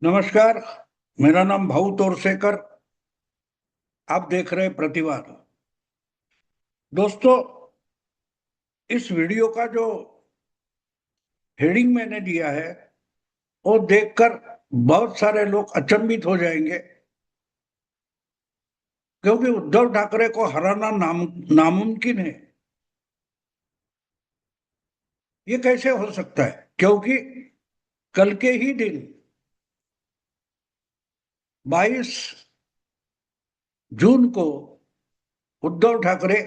नमस्कार। मेरा नाम भाऊ तोरसेकर। आप देख रहे हैं प्रतिवाद। दोस्तों, इस वीडियो का जो हेडिंग मैंने दिया है वो देखकर बहुत सारे लोग अचंभित हो जाएंगे, क्योंकि उद्धव ठाकरे को हराना नामुमकिन है। ये कैसे हो सकता है? क्योंकि कल के ही दिन 22 जून को उद्धव ठाकरे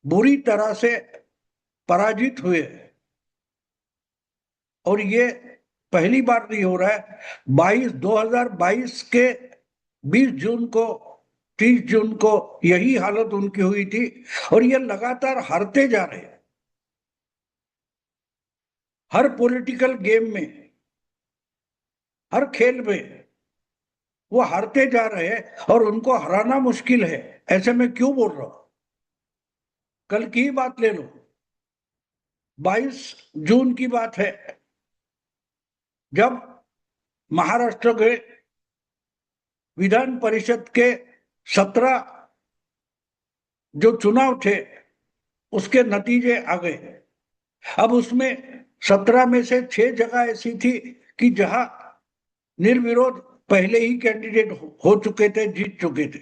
बुरी तरह से पराजित हुए। और ये पहली बार नहीं हो रहा है। 2022 के 20 जून को, 30 जून को यही हालत उनकी हुई थी। और ये लगातार हारते जा रहे हैं। हर पॉलिटिकल गेम में, हर खेल में वो हारते जा रहे हैं और उनको हराना मुश्किल है। ऐसे में क्यों बोल रहा हूं? कल की ही बात ले लो। 22 जून की बात है, जब महाराष्ट्र के विधान परिषद के 17 जो चुनाव थे उसके नतीजे आ गए। अब उसमें 17 में से 6 जगह ऐसी थी कि जहां निर्विरोध पहले ही कैंडिडेट हो चुके थे, जीत चुके थे।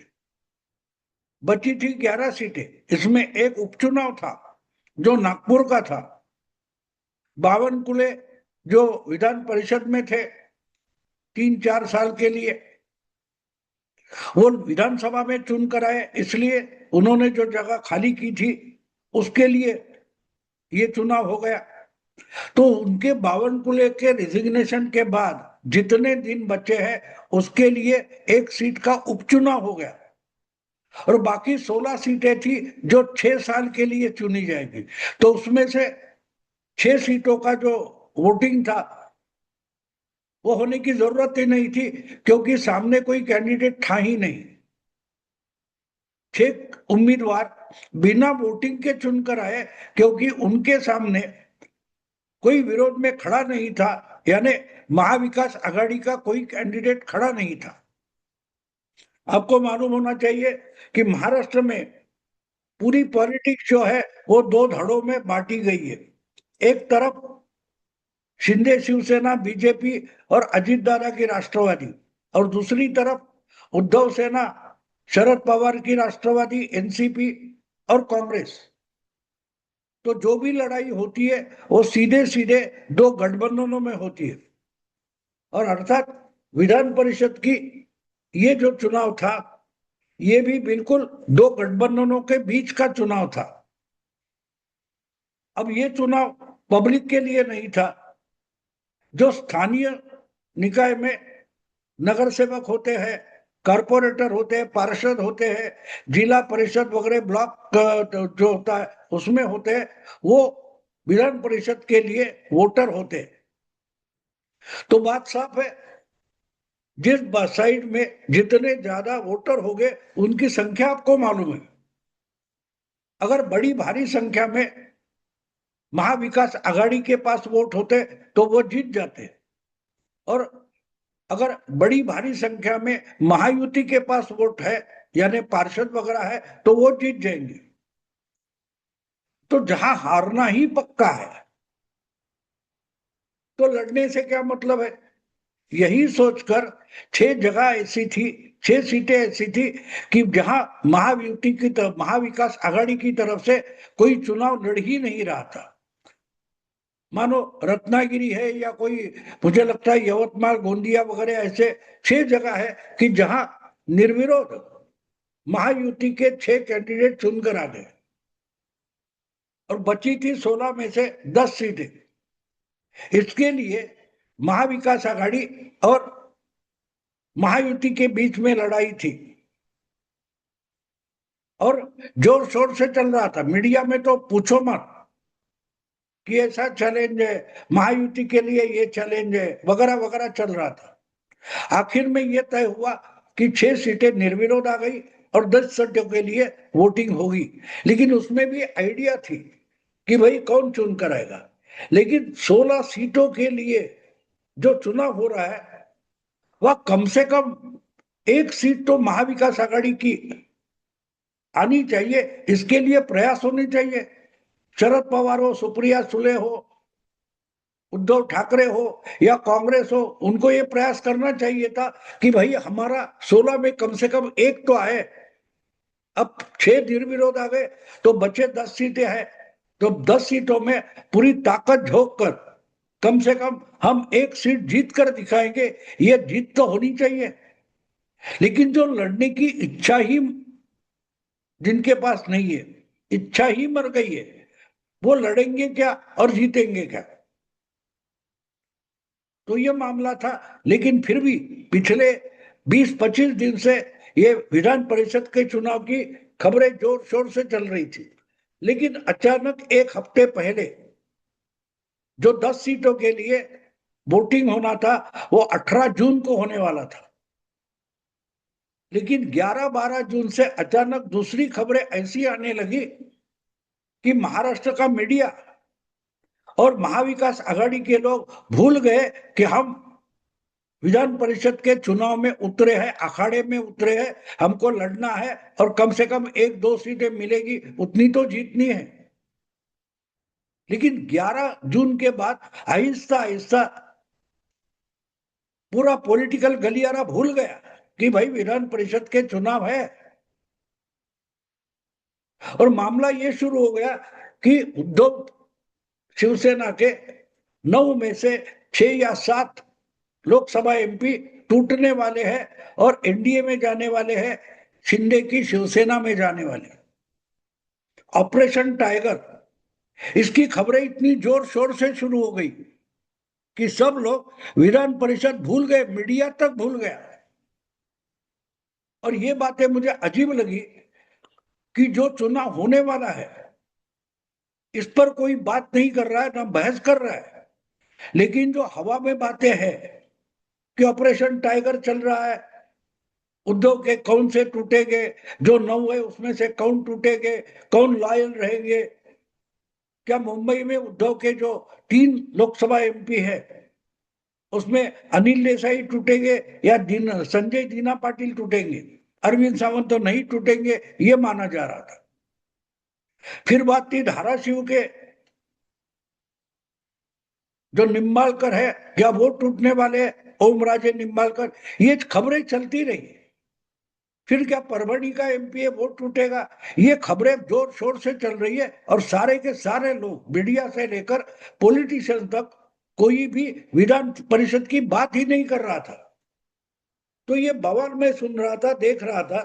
बची थी 11 सीटें। इसमें एक उपचुनाव था जो नागपुर का था। बावनकुले जो विधान परिषद में थे 3-4 साल के लिए, वो विधानसभा में चुन कर आए, इसलिए उन्होंने जो जगह खाली की थी उसके लिए ये चुनाव हो गया। तो उनके बावनकुले के रिजिग्नेशन के बाद जितने दिन बचे हैं उसके लिए एक सीट का उपचुनाव हो गया। और बाकी 16 सीटें थी जो 6 साल के लिए चुनी जाएगी। तो उसमें से 6 सीटों का जो वोटिंग था वो होने की जरूरत ही नहीं थी, क्योंकि सामने कोई कैंडिडेट था ही नहीं। 6 उम्मीदवार बिना वोटिंग के चुनकर आए, क्योंकि उनके सामने कोई विरोध में खड़ा नहीं था। यानी महाविकास आघाड़ी का कोई कैंडिडेट खड़ा नहीं था। आपको मालूम होना चाहिए कि महाराष्ट्र में पूरी पॉलिटिक्स जो है वो दो धड़ों में बांटी गई है। एक तरफ शिंदे शिवसेना बीजेपी और अजित दादा की राष्ट्रवादी, और दूसरी तरफ उद्धव सेना शरद पवार की राष्ट्रवादी, एनसीपी और कांग्रेस। तो जो भी लड़ाई होती है वो सीधे सीधे दो गठबंधनों में होती है। और अर्थात विधान परिषद की ये जो चुनाव था ये भी बिल्कुल दो गठबंधनों के बीच का चुनाव था। अब ये चुनाव पब्लिक के लिए नहीं था। जो स्थानीय निकाय में नगर सेवक होते हैं, कारपोरेटर होते हैं, पार्षद होते हैं, जिला परिषद वगैरह, ब्लॉक जो होता है उसमें होते हैं, वो विधान परिषद के लिए वोटर होते हैं। तो बात साफ है, जिस साइड में जितने ज्यादा वोटर हो गए उनकी संख्या आपको मालूम है। अगर बड़ी भारी संख्या में महाविकास आघाड़ी के पास वोट होते तो वो जीत जाते। और अगर बड़ी भारी संख्या में महायुति के पास वोट है, यानी पार्षद वगैरह है, तो वो जीत जाएंगे। तो जहां हारना ही पक्का है तो लड़ने से क्या मतलब है? यही सोचकर 6 जगह ऐसी थी, 6 सीटें ऐसी थी कि जहां महायुति की तरफ, महाविकास आघाड़ी की तरफ से कोई चुनाव लड़ ही नहीं रहा था। मानो रत्नागिरी है या कोई, मुझे लगता है यवतमाल, गोंदिया वगैरह, ऐसे 6 जगह है कि जहां निर्विरोध महायुति के 6 कैंडिडेट चुनकर आ गए। और बची थी 16 में से 10 सीटें। इसके लिए महाविकास आघाड़ी और महायुति के बीच में लड़ाई थी और जोर शोर से चल रहा था। मीडिया में तो पूछो मत कि ऐसा चैलेंज है, महायुति के लिए ये चैलेंज है, वगैरह वगैरह चल रहा था। आखिर में यह तय हुआ कि 6 सीटें निर्विरोध आ गई और 10 सीटों के लिए वोटिंग होगी। लेकिन उसमें भी आइडिया थी कि भाई कौन चुन कर आएगा। लेकिन 16 सीटों के लिए जो चुनाव हो रहा है वह कम से कम एक सीट तो महाविकास आघाड़ी की आनी चाहिए, इसके लिए प्रयास होने चाहिए। शरद पवार हो, सुप्रिया सुले हो, उद्धव ठाकरे हो या कांग्रेस हो, उनको ये प्रयास करना चाहिए था कि भाई हमारा 16 में कम से कम एक तो आए। अब 6 निर्विरोध आ गए तो बचे 10 सीटें हैं, तो 10 सीटों में पूरी ताकत झोंक कर कम से कम हम एक सीट जीत कर दिखाएंगे, ये जीत तो होनी चाहिए। लेकिन जो लड़ने की इच्छा ही जिनके पास नहीं है, इच्छा ही मर गई है, वो लड़ेंगे क्या और जीतेंगे क्या? तो ये मामला था। लेकिन फिर भी पिछले 20-25 दिन से ये विधान परिषद के चुनाव की खबरें जोर शोर से चल रही थी, लेकिन अचानक एक हफ्ते पहले जो 10 सीटों के लिए वोटिंग होना था वो 18 जून को होने वाला था, लेकिन 11-12 जून से अचानक दूसरी खबरें ऐसी आने लगी कि महाराष्ट्र का मीडिया और महाविकास आघाड़ी के लोग भूल गए कि हम विधान परिषद के चुनाव में उतरे हैं, अखाड़े में उतरे हैं, हमको लड़ना है और कम से कम 1-2 सीटें मिलेगी, उतनी तो जीतनी है। लेकिन 11 जून के बाद आहिस्ता आहिस्ता पूरा पॉलिटिकल गलियारा भूल गया कि भाई विधान परिषद के चुनाव है, और मामला ये शुरू हो गया कि उद्धव शिवसेना के 9 में से 6 या 7 लोकसभा एमपी टूटने वाले हैं और एनडीए में जाने वाले हैं, शिंदे की शिवसेना में जाने वाले। ऑपरेशन टाइगर, इसकी खबरें इतनी जोर शोर से शुरू हो गई कि सब लोग विधान परिषद भूल गए, मीडिया तक भूल गया। और ये बातें मुझे अजीब लगी कि जो चुनाव होने वाला है इस पर कोई बात नहीं कर रहा है, ना बहस कर रहा है, लेकिन जो हवा में बातें हैं कि ऑपरेशन टाइगर चल रहा है, उद्धव के कौन से टूटेंगे, जो 9 है उसमें से कौन टूटेंगे, कौन लॉयल रहेंगे, क्या मुंबई में उद्धव के जो 3 लोकसभा एमपी है उसमें अनिल देसाई टूटेंगे या संजय दीना पाटिल टूटेंगे, अरविंद सावंत तो नहीं टूटेंगे, ये माना जा रहा था। फिर बात थी धाराशिव के जो निम्बालकर है, क्या वो टूटने वाले हैं, ओमराजे निम्बालकर, ये खबरें चलती रही। फिर क्या परभणी का एमपी है वो टूटेगा, ये खबरें जोर शोर से चल रही है, और सारे के सारे लोग मीडिया से लेकर पॉलिटिशियन तक कोई भी विधान परिषद की बात ही नहीं कर रहा था। तो ये बवाल मैं सुन रहा था, देख रहा था,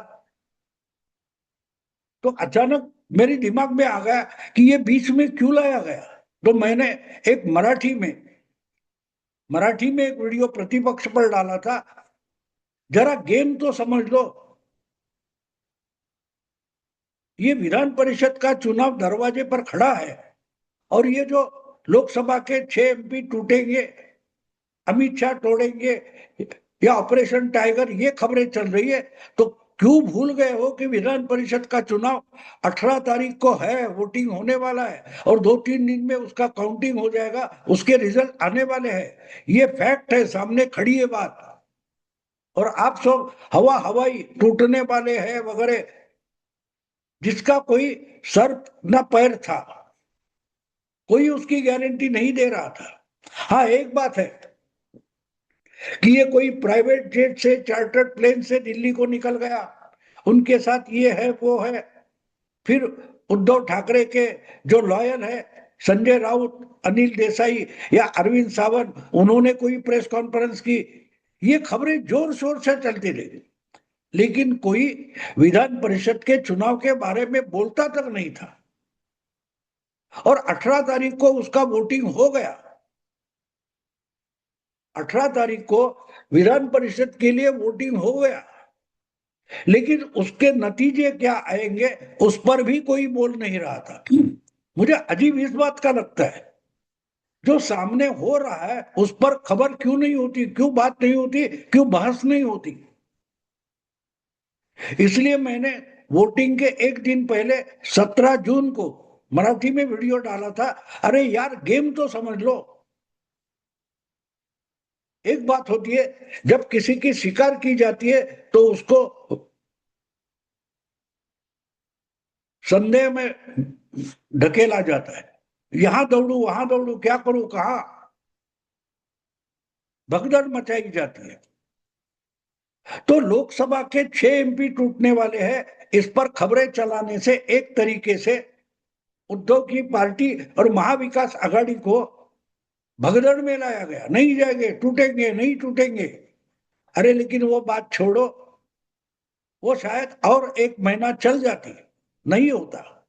तो अचानक मेरे दिमाग में आ गया कि ये बीच में क्यों लाया गया। तो मैंने एक मराठी में एक वीडियो प्रतिपक्ष पर डाला था, जरा गेम तो समझ लो। ये विधान परिषद का चुनाव दरवाजे पर खड़ा है, और ये जो लोकसभा के 6 एमपी टूटेंगे, अमित शाह तोड़ेंगे या ऑपरेशन टाइगर, ये खबरें चल रही है, तो क्यों भूल गए हो कि विधान परिषद का चुनाव 18 तारीख को है, वोटिंग होने वाला है, और 2-3 दिन में उसका काउंटिंग हो जाएगा, उसके रिजल्ट आने वाले हैं। ये फैक्ट है, सामने खड़ी है बात। और आप सब हवा हवाई टूटने वाले हैं वगैरह, जिसका कोई सर न पैर था, कोई उसकी गारंटी नहीं दे रहा था। हाँ, एक बात है कि ये कोई प्राइवेट जेट से, चार्टर्ड प्लेन से दिल्ली को निकल गया, उनके साथ ये है वो है। फिर उद्धव ठाकरे के जो लॉयल है, संजय राउत, अनिल देसाई या अरविंद सावंत, उन्होंने कोई प्रेस कॉन्फ्रेंस की, ये खबरें जोर शोर से चलती रही, लेकिन कोई विधान परिषद के चुनाव के बारे में बोलता तक नहीं था। और 18 तारीख को उसका वोटिंग हो गया। 18 तारीख को विधान परिषद के लिए वोटिंग हो गया, लेकिन उसके नतीजे क्या आएंगे उस पर भी कोई बोल नहीं रहा था। मुझे अजीब इस बात का लगता है, जो सामने हो रहा है उस पर खबर क्यों नहीं होती, क्यों बात नहीं होती, क्यों बहस नहीं होती। इसलिए मैंने वोटिंग के एक दिन पहले 17 जून को मराठी में वीडियो डाला था, अरे यार गेम तो समझ लो। एक बात होती है जब किसी की शिकार की जाती है तो उसको संदेह में ढकेला जाता है, यहां दौड़ू वहां दौड़ू, क्या करूं, कहा भगदड़ मचाई जाती है। तो लोकसभा के 6 एमपी टूटने वाले हैं, इस पर खबरें चलाने से एक तरीके से उद्धव की पार्टी और महाविकास आघाड़ी को भगदड़ में लाया गया, नहीं जाएंगे, टूटेंगे, नहीं टूटेंगे। अरे लेकिन वो बात छोड़ो, वो शायद और 1 महीना चल जाती, नहीं होता।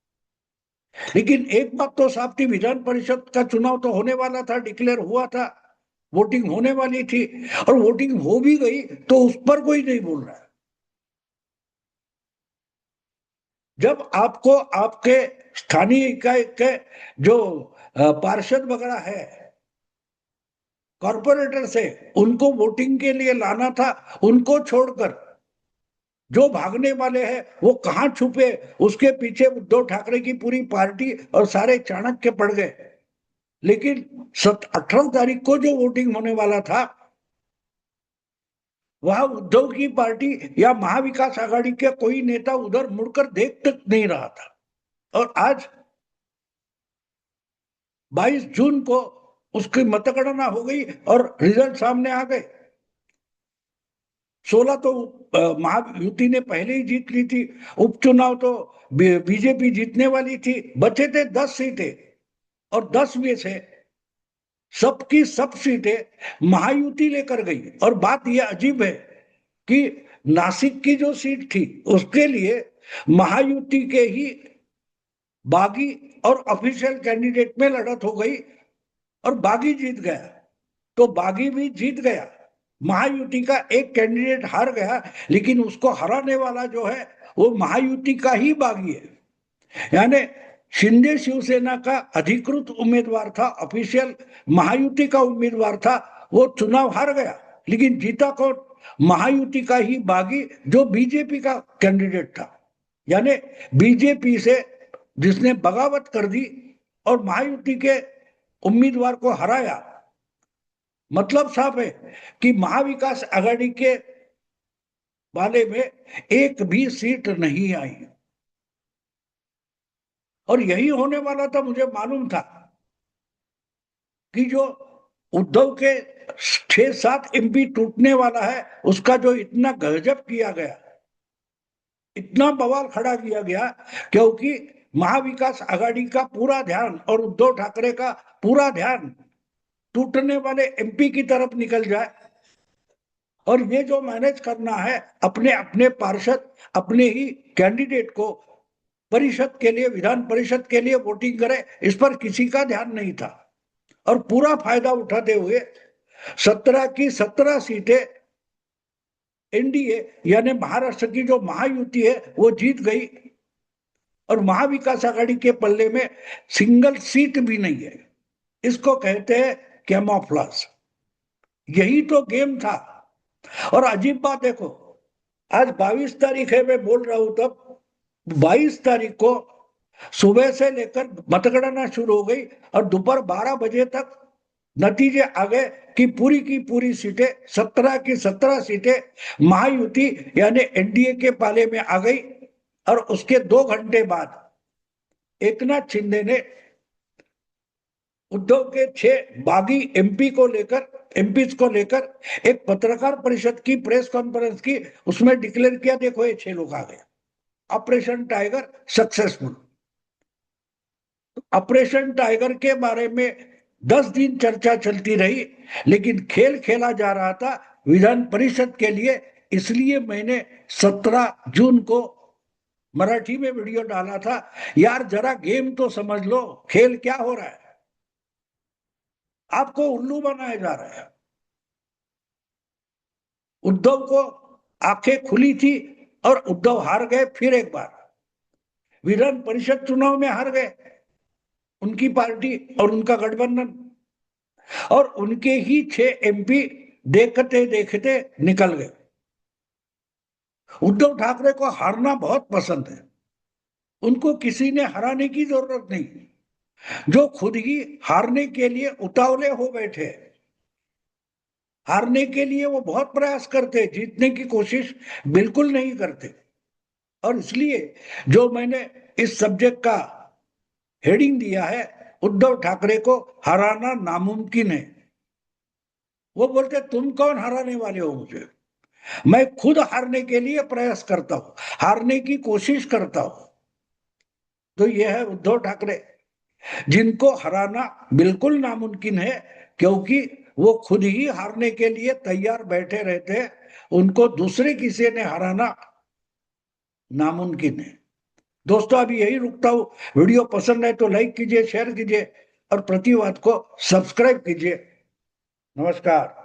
लेकिन एक बात तो साफ थी, विधान परिषद का चुनाव तो होने वाला था, डिक्लेयर हुआ था, वोटिंग होने वाली थी, और वोटिंग हो भी गई तो उस पर कोई नहीं बोल रहा है। जब आपको आपके स्थानीय इकाई के जो पार्षद वगैरह है, कॉरपोरेटर से, उनको वोटिंग के लिए लाना था, उनको छोड़कर जो भागने वाले हैं वो कहां छुपे, उसके पीछे उद्धव ठाकरे की पूरी पार्टी और सारे चाणक्य पड़ गए। लेकिन 18 तारीख को जो वोटिंग होने वाला था, वहां उद्धव की पार्टी या महाविकास आघाड़ी के कोई नेता उधर मुड़कर देख तक नहीं रहा था। और आज 22 जून को उसकी मतगणना हो गई और रिजल्ट सामने आ गए। 16 तो महायुति ने पहले ही जीत ली थी, उपचुनाव तो बीजेपी जीतने वाली थी, बचे थे 10 सीटें, और 10 में से सबकी सब सीटें महायुति लेकर गई। और बात यह अजीब है कि नासिक की जो सीट थी उसके लिए महायुति के ही बागी और ऑफिशियल कैंडिडेट में लड़त हो गई और बागी जीत गया। तो बागी भी जीत गया, महायुति का एक कैंडिडेट हार गया, लेकिन उसको हराने वाला जो है वो महायुति का ही बागी है। यानी शिंदे शिवसेना का अधिकृत उम्मीदवार था, ऑफिशियल महायुति का उम्मीदवार था, वो चुनाव हार गया, लेकिन जीता कौन? महायुति का ही बागी जो बीजेपी का कैंडिडेट था। यानी बीजेपी से जिसने बगावत कर दी और महायुति के उम्मीदवार को हराया, मतलब साफ है कि महाविकास आघाड़ी के वाले में एक भी सीट नहीं आई। और यही होने वाला था, मुझे मालूम था कि जो उद्धव के 6-7 एमपी टूटने वाला है, उसका जो इतना गजब किया गया, इतना बवाल खड़ा किया गया, क्योंकि महाविकास आघाड़ी का पूरा ध्यान और उद्धव ठाकरे का पूरा ध्यान टूटने वाले एमपी की तरफ निकल जाए, और ये जो मैनेज करना है अपने अपने पार्षद, अपने ही कैंडिडेट को परिषद के लिए, विधान परिषद के लिए वोटिंग करे, इस पर किसी का ध्यान नहीं था। और पूरा फायदा उठाते हुए 17 की 17 सीटें एनडीए यानी महाराष्ट्र की जो महायुति है वो जीत गई, और महाविकास आघाड़ी के पल्ले में सिंगल सीट भी नहीं है। इसको कहते हैं कैमोफ्लेज। यही तो गेम था। और अजीब बात देखो, आज 22 तारीख है, मैं बोल रहा हूं तब 22 तारीख को सुबह से लेकर मतगणना शुरू हो गई और दोपहर 12 बजे तक नतीजे आ गए कि पूरी की पूरी सीटें, 17 की 17 सीटें महायुति यानी एनडीए के पाले में आ गई। और उसके 2 घंटे बाद एकनाथ शिंदे ने उद्धव के 6 बागी एमपी को लेकर एक पत्रकार परिषद की, प्रेस कॉन्फ्रेंस की, उसमें डिक्लेयर किया, देखो ये 6 लोग आ गए, operation tiger successful. Operation tiger के बारे में 10 दिन चर्चा चलती रही, लेकिन खेल खेला जा रहा था विधान परिषद के लिए। इसलिए मैंने 17 जून को मराठी में वीडियो डाला था, यार जरा गेम तो समझ लो, खेल क्या हो रहा है, आपको उल्लू बनाया जा रहा है। उद्धव को आंखें खुली थी और उद्धव हार गए, फिर एक बार विधान परिषद चुनाव में हार गए उनकी पार्टी और उनका गठबंधन, और उनके ही 6 एमपी देखते देखते निकल गए। उद्धव ठाकरे को हारना बहुत पसंद है, उनको किसी ने हराने की जरूरत नहीं, जो खुद ही हारने के लिए उतावले हो बैठे। हारने के लिए वो बहुत प्रयास करते, जीतने की कोशिश बिल्कुल नहीं करते। और इसलिए जो मैंने इस सब्जेक्ट का हेडिंग दिया है, उद्धव ठाकरे को हराना नामुमकिन है। वो बोलते तुम कौन हराने वाले हो मुझे, मैं खुद हारने के लिए प्रयास करता हूं, हारने की कोशिश करता हूं। तो यह है उद्धव ठाकरे, जिनको हराना बिल्कुल नामुमकिन है, क्योंकि वो खुद ही हारने के लिए तैयार बैठे रहते हैं। उनको दूसरे किसी ने हराना नामुमकिन है। दोस्तों अभी यही रुकता हूं। वीडियो पसंद है तो लाइक कीजिए, शेयर कीजिए और प्रतिवाद को सब्सक्राइब कीजिए। नमस्कार।